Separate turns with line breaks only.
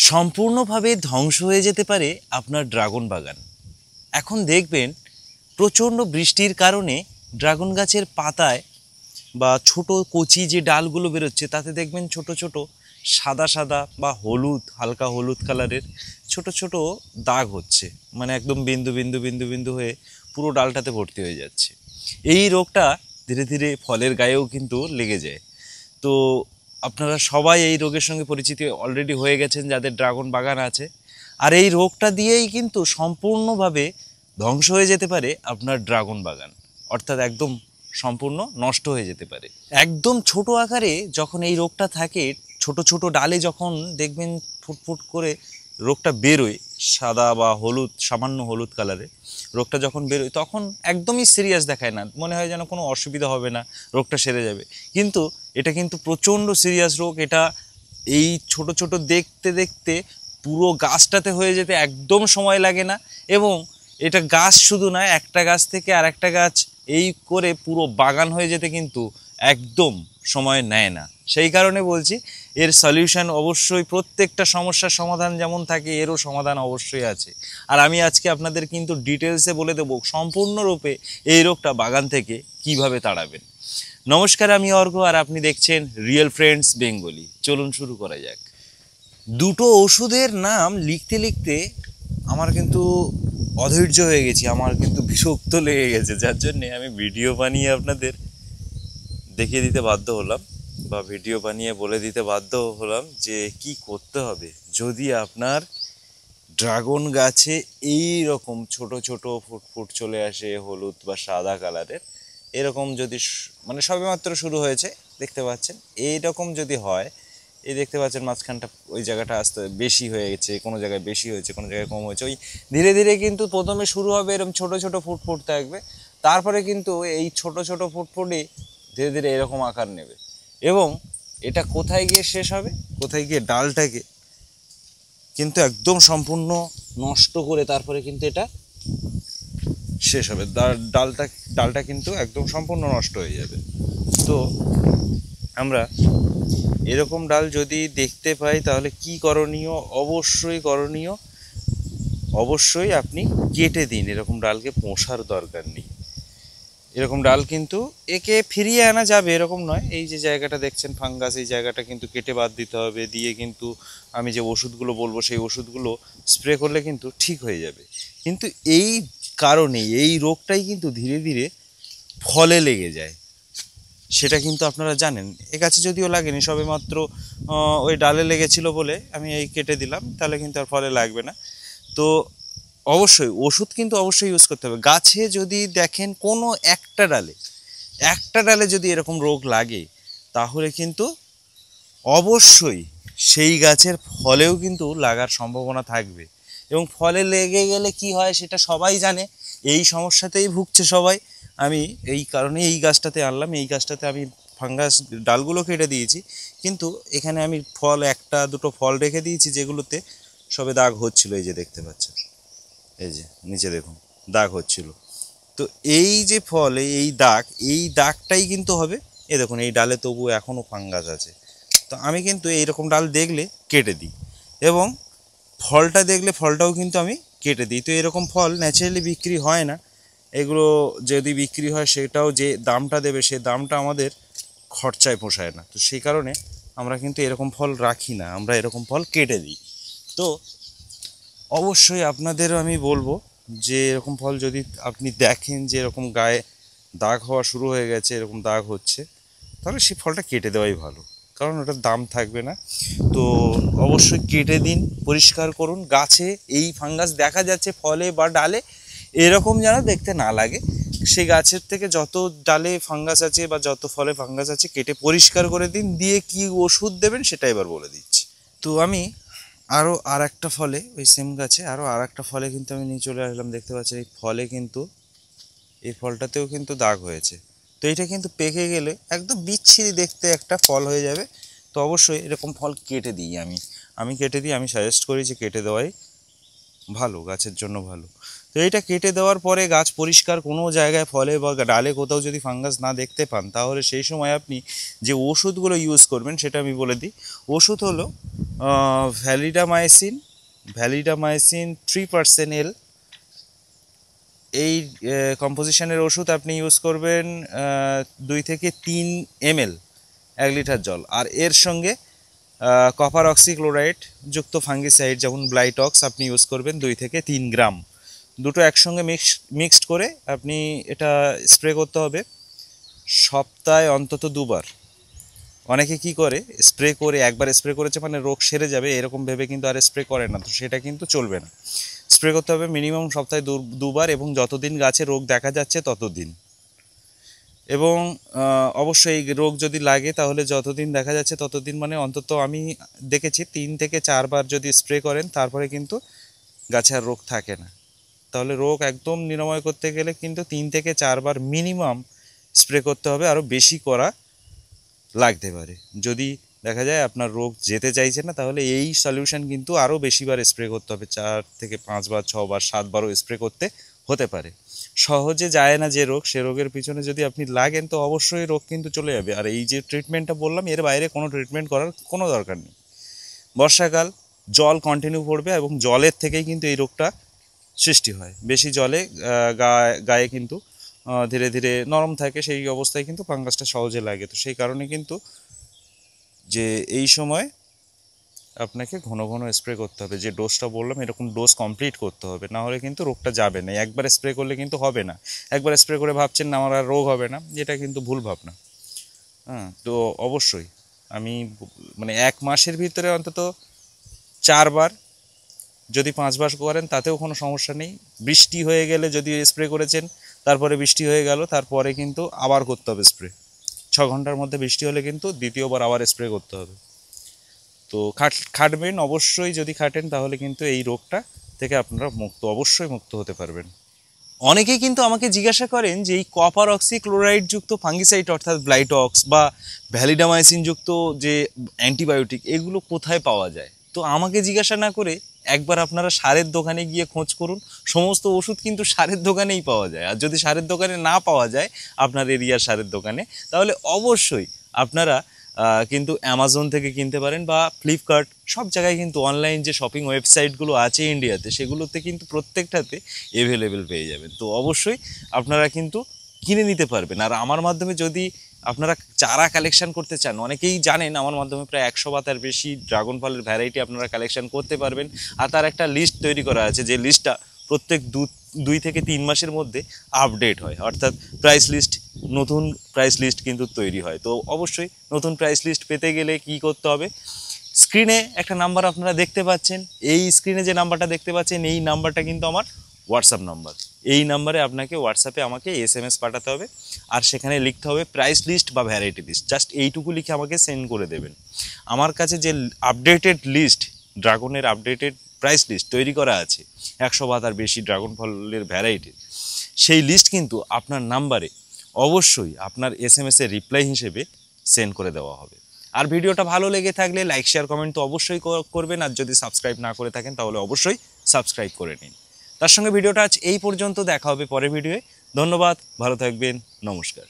সম্পূর্ণভাবে ধ্বংস হয়ে যেতে পারে আপনার ড্রাগন বাগান। এখন দেখবেন প্রচণ্ড বৃষ্টির কারণে ড্রাগন গাছের পাতায় বা ছোট কচি যে ডালগুলো বেরোচ্ছে তাতে দেখবেন ছোট ছোট সাদা সাদা বা হলুদ, হালকা হলুদ কালারের ছোট ছোট দাগ হচ্ছে, মানে একদম বিন্দু বিন্দু বিন্দু বিন্দু হয়ে পুরো ডালটাতে ভর্তি হয়ে যাচ্ছে। এই রোগটা ধীরে ধীরে ফলের গায়েও কিন্তু লেগে যায়। তো আপনারা সবাই এই রোগের সঙ্গে পরিচিতি অলরেডি হয়ে গেছেন যাদের ড্রাগন বাগান আছে। আর এই রোগটা দিয়েই কিন্তু সম্পূর্ণভাবে ধ্বংস হয়ে যেতে পারে আপনার ড্রাগন বাগান, অর্থাৎ একদম সম্পূর্ণ নষ্ট হয়ে যেতে পারে। একদম ছোট আকারে যখন এই রোগটা থাকে, ছোট ছোট ডালে যখন দেখবেন ফুটফুট করে রোগটা বেরোয়, সাদা বা হলুদ, সামান্য হলুদ কালারে রোগটা যখন বেরোয় তখন একদমই সিরিয়াস দেখায় না, মনে হয় যেন কোনো অসুবিধা হবে না, রোগটা সেরে যাবে। কিন্তু এটা কিন্তু প্রচণ্ড সিরিয়াস রোগ। এটা এই ছোট ছোট দেখতে দেখতে পুরো গাছটাতে হয়ে যেতে একদম সময় লাগে না, এবং এটা গাছ শুধু নয়, একটা গাছ থেকে আর একটা গাছ এই করে পুরো বাগান হয়ে যেতে কিন্তু একদম সময় নেয় না। সেই কারণে বলছি এর সলিউশন অবশ্যই, প্রত্যেকটা সমস্যার সমাধান যেমন থাকে এরও সমাধান অবশ্যই আছে। আর আমি আজকে আপনাদের কিন্তু ডিটেলসে বলে দেবো সম্পূর্ণরূপে এই রোগটা বাগান থেকে কিভাবে তাড়াবেন। নমস্কার, আমি অর্ঘ্য আর আপনি দেখছেন রিয়েল ফ্রেন্ডস বেঙ্গলি। চলুন শুরু করা যাক। দুটো ওষুধের নাম লিখতে লিখতে আমার কিন্তু অধৈর্য হয়ে গেছি, আমার কিন্তু বিরক্ত লেগে গেছে, যার জন্যে আমি ভিডিও বানিয়ে আপনাদের দেখিয়ে দিতে বাধ্য হলাম, বা ভিডিও বানিয়ে বলে দিতে বাধ্য হলাম যে কি করতে হবে যদি আপনার ড্রাগন গাছে এই রকম ছোট ছোট ফুটফুট চলে আসে, হলুদ বা সাদা কালারের। এরকম যদি মানে সবেমাত্র শুরু হয়েছে, দেখতে পাচ্ছেন এইরকম যদি হয়, এই দেখতে পাচ্ছেন মাঝখানটা ওই জায়গাটা আস্তে বেশি হয়ে গেছে, কোনো জায়গায় বেশি হয়েছে, কোনো জায়গায় কম হয়েছে, ওই ধীরে ধীরে কিন্তু প্রথমে শুরু হবে এরকম ছোট ছোট ফুটফুট থাকবে, তারপরে কিন্তু এই ছোট ছোট ফুটফুটই ধীরে ধীরে এরকম আকার নেবে। এবং এটা কোথায় গিয়ে শেষ হবে, কোথায় গিয়ে ডালটাকে কিন্তু একদম সম্পূর্ণ নষ্ট করে তারপরে কিন্তু এটা শেষ হবে, ডালটা কিন্তু একদম সম্পূর্ণ নষ্ট হয়ে যাবে। তো আমরা এরকম ডাল যদি দেখতে পাই তাহলে কি করণীয়? অবশ্যই আপনি কেটে দিন। এরকম ডালকে পোষার দরকার নেই। এরকম ডাল কিন্তু একে ফিরিয়ে আনা যাবে এরকম নয়, এই যে জায়গাটা দেখছেন ফাঙ্গাস, এই জায়গাটা কিন্তু কেটে বাদ দিতে হবে, দিয়ে কিন্তু আমি যে ওষুধগুলো বলবো সেই ওষুধগুলো স্প্রে করলে কিন্তু ঠিক হয়ে যাবে। কিন্তু এই কারণে এই রোগটাই কিন্তু ধীরে ধীরে ফলে লেগে যায়, সেটা কিন্তু আপনারা জানেন। এ গাছে যদিও লাগেনি, সবে মাত্র ওই ডালে লেগেছিল বলে আমি এই কেটে দিলাম, তাহলে কিন্তু আর ফলে লাগবে না। তো অবশ্যই ওষুধ কিন্তু অবশ্যই ইউজ করতে হবে। গাছে যদি দেখেন কোনো একটা ডালে যদি এরকম রোগ লাগে, তাহলে কিন্তু অবশ্যই সেই গাছের ফলেও কিন্তু লাগার সম্ভাবনা থাকবে। এবং ফলে লেগে গেলে কি হয় সেটা সবাই জানে, এই সমস্যাতেই ভুগছে সবাই। আমি এই কারণে এই গাছটাতে আনলাম, এই গাছটাতে আমি ফাঙ্গাস ডালগুলো কেটে দিয়েছি, কিন্তু এখানে আমি ফল একটা দুটো ফল রেখে দিয়েছি যেগুলোতে সবে দাগ হচ্ছিল, এই যে দেখতে পাচ্ছেন, এই যে নিচে দেখুন দাগ হচ্ছিল। তো এই যে ফল, এই দাগটাই কিন্তু হবে। এ দেখুন এই ডালে তবু এখনও ফাঙ্গাস আছে। তো আমি কিন্তু এইরকম ডাল দেখলে কেটে দিই, এবং ফলটা দেখলে ফলটাও কিন্তু আমি কেটে দিই। তো এরকম ফল ন্যাচারালি বিক্রি হয় না, এগুলো যদি বিক্রি হয় সেটাও যে দামটা দেবে সে দামটা আমাদের খরচায় পোষায় না। তো সেই কারণে আমরা কিন্তু এরকম ফল রাখি না, আমরা এরকম ফল কেটে দিই। তো অবশ্যই আপনাদেরও আমি বলবো যে এরকম ফল যদি আপনি দেখেন যে এরকম গায়ে দাগ হওয়া শুরু হয়ে গেছে, এরকম দাগ হচ্ছে, তাহলে সেই ফলটা কেটে দেওয়াই ভালো, কারণ ওটার দাম থাকবে না। তো অবশ্যই কেটে দিন, পরিষ্কার করুন। গাছে এই ফাঙ্গাস দেখা যাচ্ছে ফলে বা ডালে, এরকম যেন দেখতে না লাগে। সেই গাছের থেকে যত ডালে ফাঙ্গাস আছে বা যত ফলে ফাঙ্গাস আছে কেটে পরিষ্কার করে দিন, দিয়ে কি ওষুধ দেবেন সেটা এবার বলে দিচ্ছি। তো আমি আরও আর একটা ফলে, ওই সেম গাছে আরও আর একটা ফলে কিন্তু আমি নিয়ে চলে আসলাম, দেখতে পাচ্ছেন এই ফলে কিন্তু এই ফলটাতেও কিন্তু দাগ হয়েছে। তো এইটা কিন্তু পেকে গেলে একদম বিচ্ছিরি দেখতে একটা ফল হয়ে যাবে। তো অবশ্যই এরকম ফল কেটে দিই, আমি কেটে দিই, আমি সাজেস্ট করি যে কেটে দেওয়াই ভালো, গাছের জন্য ভালো। তো এইটা কেটে দেওয়ার পরে গাছ পরিষ্কার কোনো জায়গায় ফলে বা ডালে কোথাও যদি ফাঙ্গাস না দেখতে পান, তাহলে সেই সময় আপনি যে ওষুধগুলো ইউজ করবেন সেটা আমি বলে দিই। ওষুধ হলো ভ্যালিডামাইসিন, 3% এই কম্পোজিশনের ওষুধ আপনি ইউজ করবেন 2 থেকে 3 ml 1 লিটার জল। আর এর সঙ্গে কপার অক্সিক্লোরাইড যুক্ত ফাঙ্গিসাইড যেমন ব্লাইটক্স আপনি ইউজ করবেন 2 থেকে 3 গ্রাম। দুটো একসঙ্গে মিক্সড করে আপনি এটা স্প্রে করতে হবে সপ্তাহে অন্তত 2 বার। অনেকে কি করে, স্প্রে করে একবার স্প্রে করেছে মানে রোগ সেরে যাবে এরকম ভেবে কিন্তু আর স্প্রে করে না, তো সেটা কিন্তু চলবে না। স্প্রে করতে হবে মিনিমাম সপ্তাহে 2 বার, এবং যতদিন গাছে রোগ দেখা যাচ্ছে ততদিন। এবং অবশ্যই এই রোগ যদি লাগে তাহলে যতদিন দেখা যাচ্ছে ততদিন, মানে অন্তত আমি দেখেছি 3 থেকে 4 বার যদি স্প্রে করেন তারপরে কিন্তু গাছে আর রোগ থাকে না। তাহলে রোগ একদম নিরাময় করতে গেলে কিন্তু 3 থেকে 4 বার মিনিমাম স্প্রে করতে হবে, আরও বেশি করা লাগতে পারে। যদি দেখা যায় আপনার রোগ যেতে চাইছে না, তাহলে এই সলিউশন কিন্তু আরও বেশিবার স্প্রে করতে হবে, 4 থেকে 5 বার, 6 বার, 7বারও স্প্রে করতে হতে পারে। সহজে যায় না যে রোগ, সে রোগের পিছনে যদি আপনি লাগেন তো অবশ্যই রোগ কিন্তু চলে যাবে। আর এই যে ট্রিটমেন্টটা বললাম এর বাইরে কোনো ট্রিটমেন্ট করার কোনো দরকার নেই। বর্ষাকাল, জল কন্টিনিউ পড়বে এবং জলের থেকেই কিন্তু এই রোগটা সৃষ্টি হয়। বেশি জলে গায়ে কিন্তু ধীরে ধীরে নরম থাকে, সেই অবস্থায় কিন্তু ফাঙ্গাসটা সহজে লাগে। তো সেই কারণে কিন্তু যে এই সময় আপনাকে ঘন ঘন স্প্রে করতে হবে, যে ডোজটা বললাম এরকম ডোজ কমপ্লিট করতে হবে, না হলে কিন্তু রোগটা যাবে না। একবার স্প্রে করলে কিন্তু হবে না। একবার স্প্রে করে ভাবছেন না আমার আর রোগ হবে না, এটা কিন্তু ভুল ভাবনা। হ্যাঁ, তো অবশ্যই আমি মানে 1 মাসের ভিতরে অন্তত 4 বার, যদি 5 বার করেন তাতেও কোনো সমস্যা নেই। বৃষ্টি হয়ে গেলে যদি স্প্রে করেছেন, তারপরে বৃষ্টি হয়ে গেল, তারপরে কিন্তু আবার করতে হবে স্প্রে। 6 ঘন্টার মধ্যে বৃষ্টি হলে কিন্তু দ্বিতীয়বার আবার স্প্রে করতে হবে। তো খাটবেন অবশ্যই, যদি খাটেন তাহলে কিন্তু এই রোগটা থেকে আপনারা অবশ্যই মুক্ত হতে পারবেন। অনেকেই কিন্তু আমাকে জিজ্ঞাসা করেন যে এই কপার অক্সিক্লোরাইড যুক্ত ফাঙ্গিসাইড অর্থাৎ ব্লাইটক্স বা ভ্যালিডামাইসিন যুক্ত যে অ্যান্টিবায়োটিক এগুলো কোথায় পাওয়া যায়। তো আমাকে জিজ্ঞাসা না করে একবার আপনারা সারের দোকানে গিয়ে খোঁজ করুন। সমস্ত ওষুধ কিন্তু সারের দোকানেই পাওয়া যায়। আর যদি সারের দোকানে না পাওয়া যায় আপনার এরিয়ার সারের দোকানে, তাহলে অবশ্যই আপনারা কিন্তু অ্যামাজন থেকে কিনতে পারেন বা ফ্লিপকার্ট, সব জায়গায় কিন্তু অনলাইন যে শপিং ওয়েবসাইটগুলো আছে ইন্ডিয়াতে, সেগুলোতে কিন্তু প্রত্যেকটাতে অ্যাভেলেবেল পেয়ে যাবেন। তো অবশ্যই আপনারা কিন্তু কিনে নিতে পারবেন। আর আমার মাধ্যমে যদি আপনারা চারা কালেকশন করতে চান, অনেকেই জানেন আমার মাধ্যমে প্রায় 100 পাতার বেশি ড্রাগন ফলের ভ্যারাইটি আপনারা কালেকশন করতে পারবেন। আর তার একটা লিস্ট তৈরি করা আছে, যে লিস্টটা প্রত্যেক 2 থেকে 3 মাসের মধ্যে আপডেট হয়, অর্থাৎ প্রাইস লিস্ট, নতুন প্রাইস লিস্ট কিন্তু তৈরি হয়। তো অবশ্যই নতুন প্রাইস লিস্ট পেতে গেলে কি করতে হবে, স্ক্রিনে একটা নাম্বার আপনারা দেখতে পাচ্ছেন, এই স্ক্রিনে যে নাম্বারটা দেখতে পাচ্ছেন এই নাম্বারটা কিন্তু আমার হোয়াটসঅ্যাপ নাম্বার। এই নাম্বারে আপনাকে হোয়াটসঅ্যাপে আমাকে SMS পাঠাতে হবে, আর সেখানে লিখতে হবে প্রাইস লিস্ট বা ভ্যারাইটি লিস্ট। জাস্ট এইটুকু লিখে আমাকে সেন্ড করে দেবেন। আমার কাছে যে আপডেটেড লিস্ট, ড্রাগনের আপডেটেড প্রাইস লিস্ট তৈরি করা আছে 100 পাতার বেশি ড্রাগন ফলের ভ্যারাইটি, সেই লিস্ট কিন্তু আপনার নাম্বারে অবশ্যই আপনার SMS-এর রিপ্লাই হিসেবে সেন্ড করে দেওয়া হবে। আর ভিডিওটা ভালো লেগে থাকলে লাইক, শেয়ার, কমেন্ট তো অবশ্যই করবেন। আর যদি সাবস্ক্রাইব না করে থাকেন তাহলে অবশ্যই সাবস্ক্রাইব করে নিন। তার সঙ্গে ভিডিওটা আজ এই পর্যন্ত, দেখা হবে পরের ভিডিওয়ে। ধন্যবাদ, ভালো থাকবেন, নমস্কার।